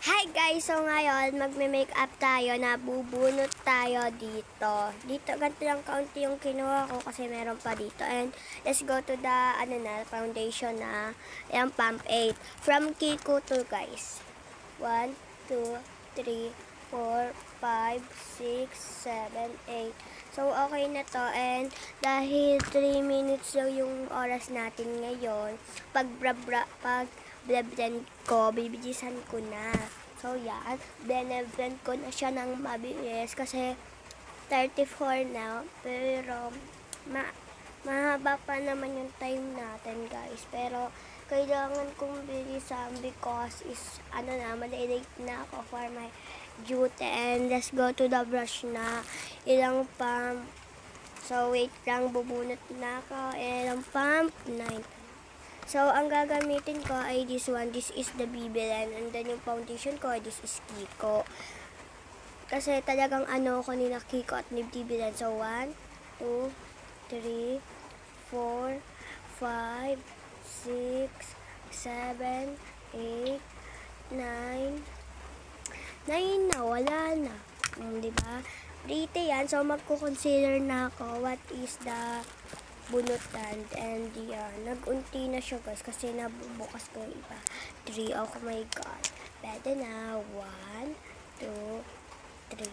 Hi guys! So ngayon, magme-makeup tayo na bubunot tayo dito. Ganito lang kaunti yung kinuha ko kasi meron pa dito. And let's go to the foundation na yung Pump 8. From Kiko to guys. 1, 2, 3, 4, 5, 6, 7, 8. So okay na to. And dahil 3 minutes lang yung oras natin ngayon, pag blend ko, bibigisan ko na. So, yan. Blend ko na siya ng mabilis kasi 34 na. Pero, mahaba pa naman yung time natin, guys. Pero, kailangan kong bilisan because malilate na ako for my duty. And let's go to the brush na. Ilang pump. So, wait lang. Bubunot na ako. Ilang pump. 9. So, ang gagamitin ko ay this one. This is the BB-Len. And then, yung foundation ko, this is Kiko. Kasi talagang ko ni na Kiko at ni BB-Len. So, 1, 2, 3, 4, 5, 6, 7, 8, 9. 9 na. Wala na. Diba? Pretty yan. So, magko-consider na ako what is the bunutan. And yan, nag-unti na siya guys kasi nabubukas ko yung iba. 3, oh my god. Pwede na. 1, 2, 3.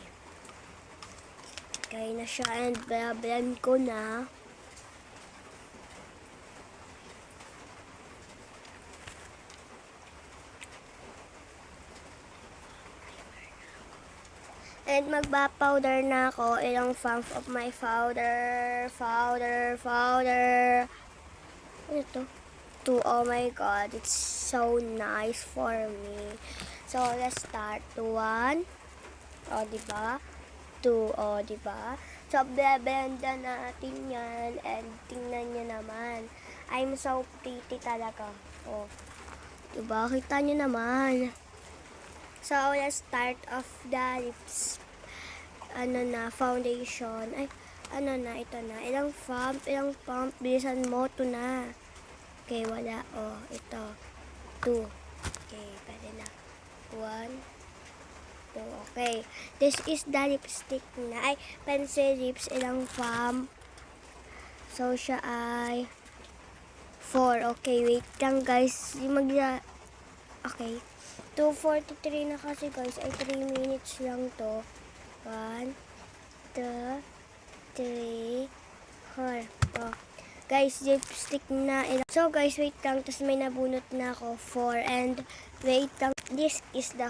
Okay na siya and blend ko na. And magpa-powder na ako. Ilang pump of my powder. Ano to? 2. Oh my god. It's so nice for me. So, let's start. 1. O, diba? 2. O, diba? So, blenda natin yan. And tingnan nyo naman. I'm so pretty talaga. O. Diba? Kita nyo naman. So, let's start off the lips. Foundation. Ay, ito na. Ilang pump. Bilisan mo, 2 na. Okay, wala. Oh, ito. 2. Okay, pwede na. 1, 2. Okay. This is the lipstick na. Ay, pencil lips. Ilang pump. So, siya ay 4. Okay, wait lang guys. Okay. 2:43 na kasi guys. Ay, 3 minutes lang to. 1, 2, 3, 4. Oh. Guys, lipstick na. So guys, wait lang. Tapos may nabunot na ako. 4. And wait lang. This is the